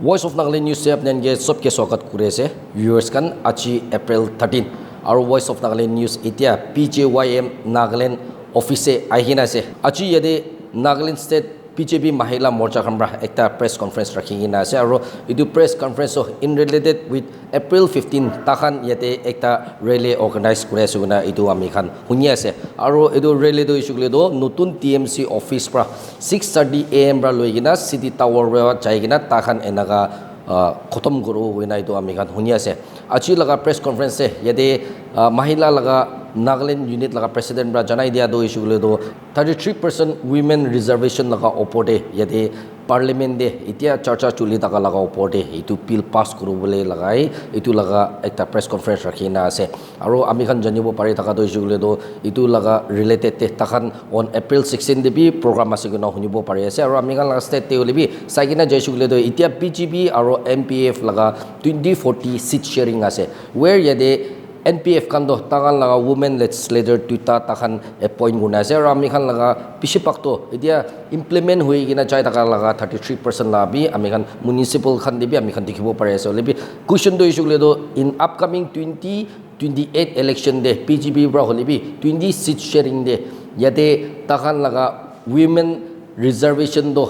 Voice of Nagaland News se apnen ge sobke swagat kure ase viewers kan achi April 13 aro Voice of Nagaland News itia PJYM Nagaland office ahina ase achi yade Nagaland State PJB Mahila Morcha khambra ekta press conference rakhina ase aro idu press conference so in related with April 15 takhan yate ekta rally organize kure ase guna idu ami khan hunia ase aro idu rally do isukle do notun TMC office pra 6:30 am ra loigina city tower ra jaigina takhan enaga khotom guru hoina idu ami khan hunia ase achi laga press conference se yade Mahila laga Nagaland unit laga president bra janai dia do isukle do 33% women reservation laga opode yade parliament de itia charcha chuli taka laga opode itu bill pass kuru bole lagai itu laga ekta press conference rakhina ase aro ami khan janibo pari taka do isukle do itu laga related te takhan on April 16 de bi program ase guna hunibo pari ase aro ami khan laga state te olibi saigina jaisukle do itia PGB aro MPF laga 2040 seat sharing ase where yade NPF kan do takan laga women legislator tuita takan appoint guna ase aro ami khan laga pishipak to itia implement hui gina chai taka laga 33% la bi ami khan municipal khan de bi ami khan dikhibo pare ase lebi question do isukle do in upcoming 2028 election de PGB bra holebi 20 seat sharing de yate takan laga women reservation do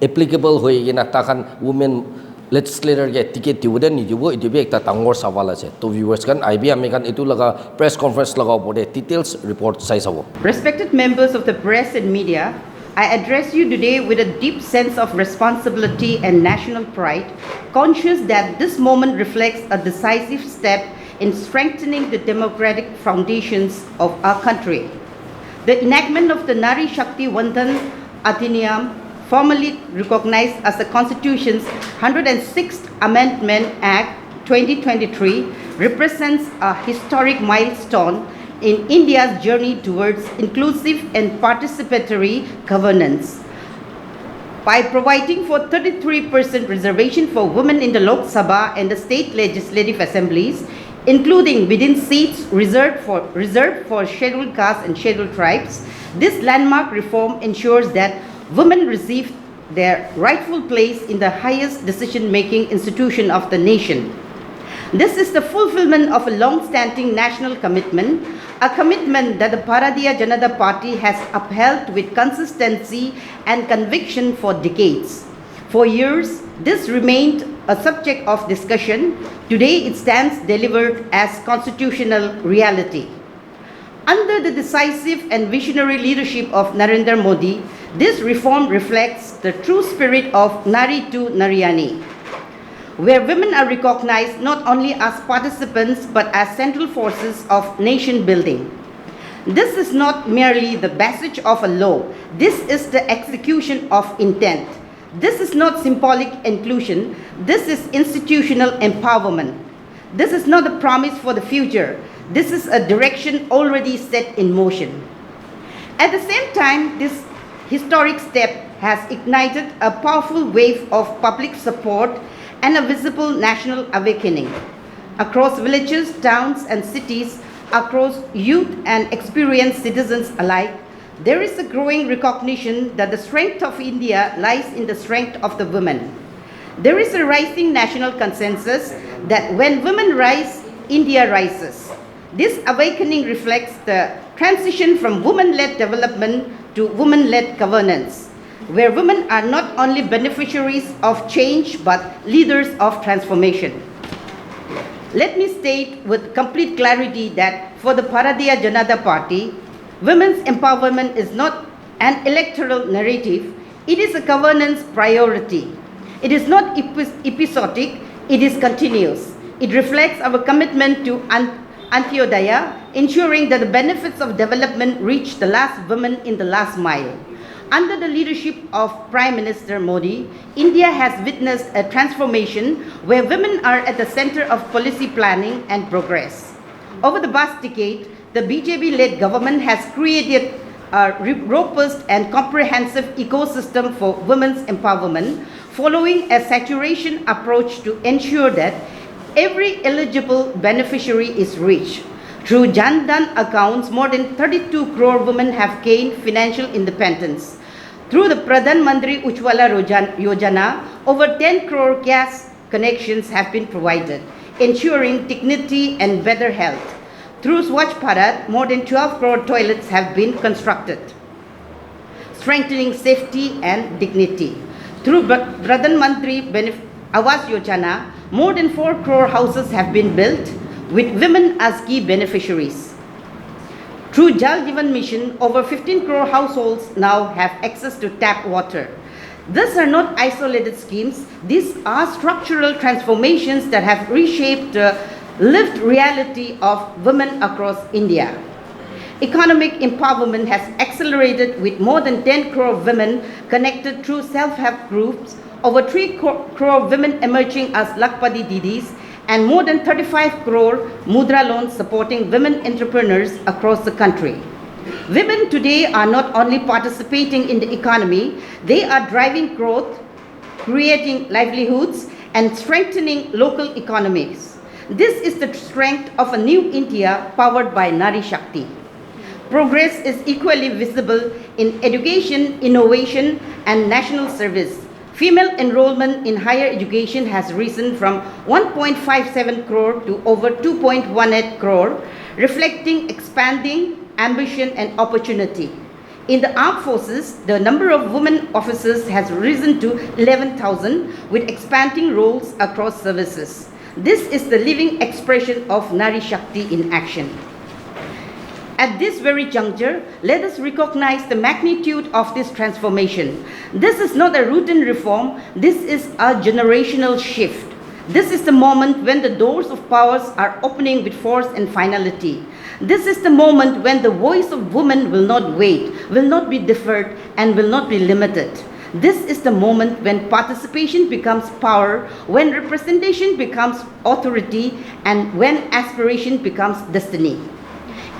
applicable hui gina takan women legislator ge ticket diude ni dibo itu be ekta tangor sawal ase to viewers kan IB ami kan itu laga press conference laga bode details report sai sabo. Respected members of the press and media, I address you today with a deep sense of responsibility and national pride, conscious that this moment reflects a decisive step in strengthening the democratic foundations of our country. The enactment of the Nari Shakti Vandhan Adhiniyam, formally recognized as the Constitution's 106th Amendment Act 2023, represents a historic milestone in India's journey towards inclusive and participatory governance. By providing for 33% reservation for women in the Lok Sabha and the state legislative assemblies, including within seats reserved for scheduled castes and scheduled tribes, this landmark reform ensures that women receive their rightful place in the highest decision-making institution of the nation. This is the fulfillment of a long-standing national commitment, a commitment that the Bharatiya Janata Party has upheld with consistency and conviction for decades. For years, this remained a subject of discussion. Today, it stands delivered as constitutional reality. Under the decisive and visionary leadership of Narendra Modi, this reform reflects the true spirit of Nari to Naryani, where women are recognized not only as participants but as central forces of nation building. This is not merely the passage of a law, this is the execution of intent. This is not symbolic inclusion, this is institutional empowerment. This is not a promise for the future, this is a direction already set in motion. At the same time, this historic step has ignited a powerful wave of public support and a visible national awakening. Across villages, towns and cities, across youth and experienced citizens alike, there is a growing recognition that the strength of India lies in the strength of the women. There is a rising national consensus that when women rise, India rises. This awakening reflects the transition from women-led development to women-led governance, where women are not only beneficiaries of change but leaders of transformation. Let me state with complete clarity that for the Bharatiya Janata Party, women's empowerment is not an electoral narrative, it is a governance priority. It is not episodic, it is continuous. It reflects our commitment to Antyodaya, ensuring that the benefits of development reach the last woman in the last mile. Under the leadership of Prime Minister Modi, India has witnessed a transformation where women are at the center of policy planning and progress. Over the past decade, the BJP-led government has created a robust and comprehensive ecosystem for women's empowerment, following a saturation approach to ensure that every eligible beneficiary is reached. Through Jan Dhan accounts, more than 32 crore women have gained financial independence. Through the Pradhan Mantri Ujjwala Yojana, over 10 crore gas connections have been provided, ensuring dignity and better health. Through Swachh Bharat, more than 12 crore toilets have been constructed, strengthening safety and dignity. Through Pradhan Mantri Awas Yojana, more than 4 crore houses have been built, with women as key beneficiaries. Through Jal Jeevan Mission, over 15 crore households now have access to tap water. These are not isolated schemes. These are structural transformations that have reshaped the lived reality of women across India. Economic empowerment has accelerated with more than 10 crore women connected through self-help groups, over 3 crore women emerging as Lakpati Didis, and more than 35 crore Mudra loans supporting women entrepreneurs across the country. Women today are not only participating in the economy, they are driving growth, creating livelihoods, and strengthening local economies. This is the strength of a new India powered by Nari Shakti. Progress is equally visible in education, innovation, and national service. Female enrollment in higher education has risen from 1.57 crore to over 2.18 crore, reflecting expanding ambition and opportunity. In the armed forces, the number of women officers has risen to 11,000 with expanding roles across services. This is the living expression of Nari Shakti in action. At this very juncture, let us recognize the magnitude of this transformation. This is not a routine reform, this is a generational shift. This is the moment when the doors of powers are opening with force and finality. This is the moment when the voice of women will not wait, will not be deferred, and will not be limited. This is the moment when participation becomes power, when representation becomes authority, and when aspiration becomes destiny.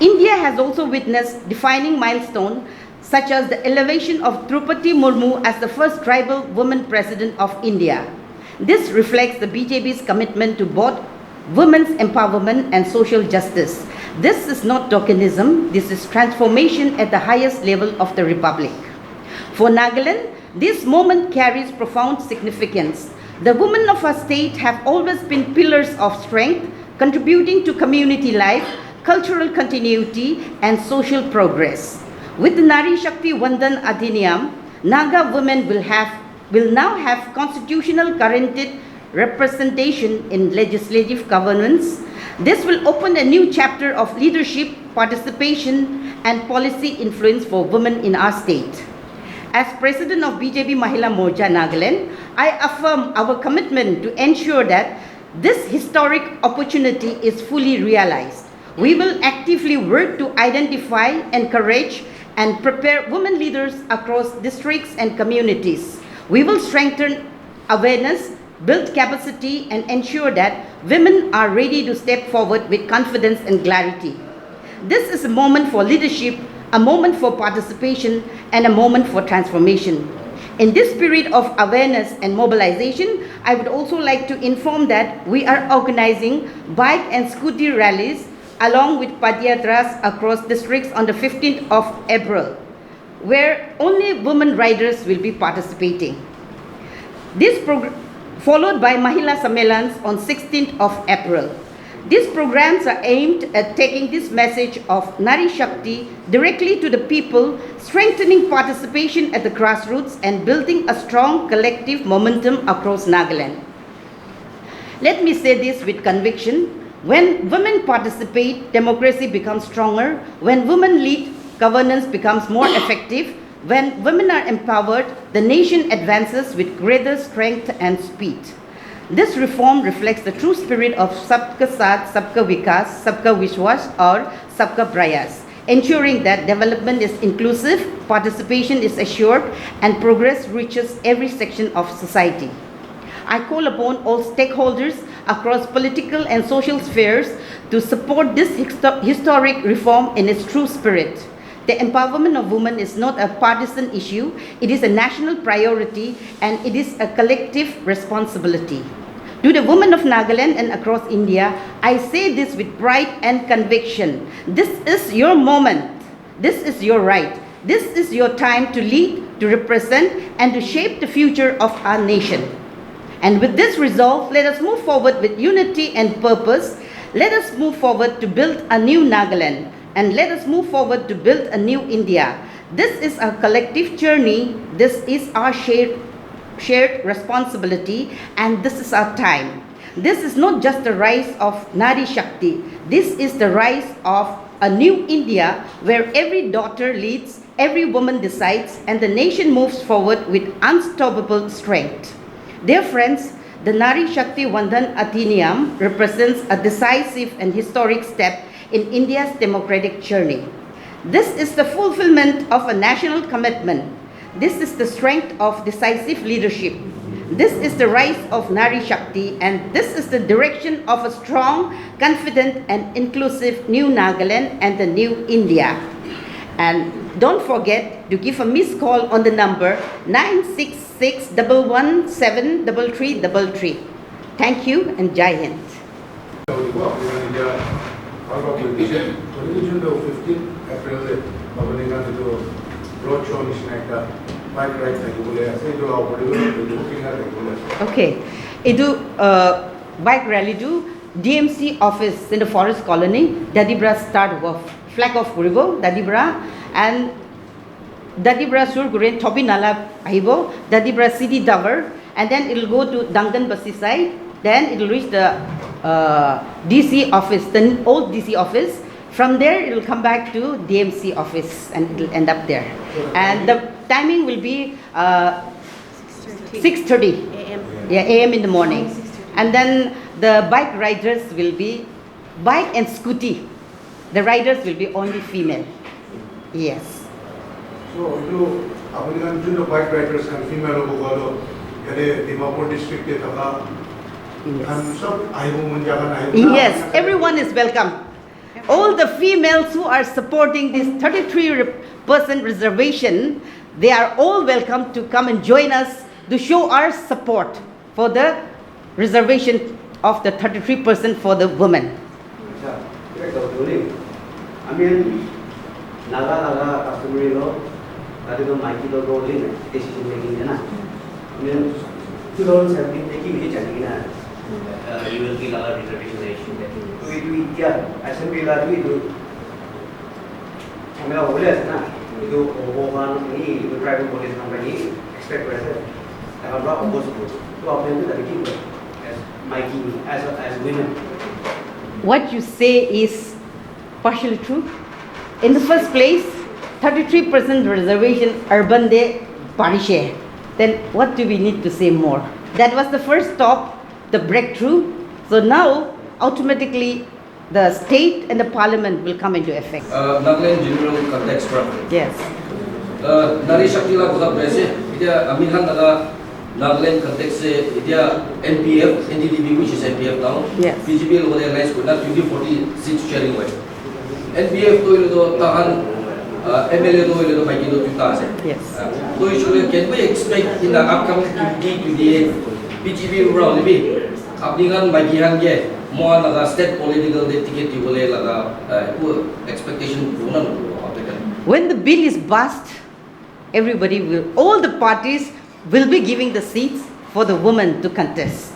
India has also witnessed defining milestones such as the elevation of Draupadi Murmu as the first tribal woman president of India. This reflects the BJP's commitment to both women's empowerment and social justice. This is not tokenism, this is transformation at the highest level of the Republic. For Nagaland, this moment carries profound significance. The women of our state have always been pillars of strength, contributing to community life, cultural continuity, and social progress. With the Nari Shakti Vandan Adhiniyam, Naga women will now have constitutional guaranteed representation in legislative governance. This will open a new chapter of leadership, participation, and policy influence for women in our state. As President of BJP Mahila Morcha Nagaland, I affirm our commitment to ensure that this historic opportunity is fully realized. We will actively work to identify, encourage, and prepare women leaders across districts and communities. We will strengthen awareness, build capacity, and ensure that women are ready to step forward with confidence and clarity. This is a moment for leadership, a moment for participation, and a moment for transformation. In this spirit of awareness and mobilization, I would also like to inform that we are organizing bike and scooter rallies along with Padyatras across districts on the 15th of April, where only women riders will be participating. This followed by Mahila Sammelans on 16th of April. These programs are aimed at taking this message of Nari Shakti directly to the people, strengthening participation at the grassroots and building a strong collective momentum across Nagaland. Let me say this with conviction. When women participate, democracy becomes stronger. When women lead, governance becomes more effective. When women are empowered, the nation advances with greater strength and speed. This reform reflects the true spirit of Sabka Saath, Sabka Vikas, Sabka Vishwas, or Sabka Prayas, ensuring that development is inclusive, participation is assured, and progress reaches every section of society. I call upon all stakeholders across political and social spheres to support this historic reform in its true spirit. The empowerment of women is not a partisan issue, it is a national priority and it is a collective responsibility. To the women of Nagaland and across India, I say this with pride and conviction. This is your moment. This is your right. This is your time to lead, to represent and to shape the future of our nation. And with this resolve, let us move forward with unity and purpose. Let us move forward to build a new Nagaland, and let us move forward to build a new India. This is our collective journey. This is our shared responsibility, and this is our time. This is not just the rise of Nari Shakti. This is the rise of a new India where every daughter leads, every woman decides, and the nation moves forward with unstoppable strength. Dear friends, the Nari Shakti Vandhan Adhiniyam represents a decisive and historic step in India's democratic journey. This is the fulfillment of a national commitment. This is the strength of decisive leadership. This is the rise of Nari Shakti, and this is the direction of a strong, confident, and inclusive new Nagaland and the new India. And don't forget to give a missed call on the number 966-117-3333. Thank you and Jai Hind. Okay, idu bike rally do DMC office in the forest colony. Dadibra start off flag off Guribo, Dadibra, and Dadibra sur Gurin Tobi Nala Ahibo, Dadibra city Dover, and then it will go to Dungan Basi side. Then it will reach the DC office, the old DC office. From there, it will come back to DMC office and it will end up there. And the timing will be 6:30 a.m. Yeah, a.m. in the morning. And then the bike riders will be bike and scooty. The riders will be only female. Yes. So you American bike riders and female over Dimapur district. Yes, everyone is welcome. All the females who are supporting this 33% reservation, they are all welcome to come and join us to show our support for the reservation of the 33% for the women. I mean, Naga customary law, that is the Mikey law decision making. I mean, 2017 taking which you will be Naga reservation nation. So it will be assembly that we do. I mean, we do the private police company expect better. I have not opposed to append the keeper as Mikey as women. What you say is partially true. In the first place, 33% reservation urban de parishe. Then what do we need to say more? That was the first stop, the breakthrough. So now, automatically, the state and the parliament will come into effect. Nagaland general context. Yes. Nari Shakti la kota prese. Idia Aminhan naga Nagaland context se idia NPF, NDDB which is NPF now. Yes. PGP lo kota alliance ko na 2040 seats sharing way. NPF to ilo tahan MLA to ilo maiki do tuta se. Yes. So usually can we expect in the upcoming 2028 PGP round libi Aminhan magihan ke more naga state political ticket you will laga expectation punan. When the bill is passed, everybody will, all the parties will be giving the seats for the women to contest.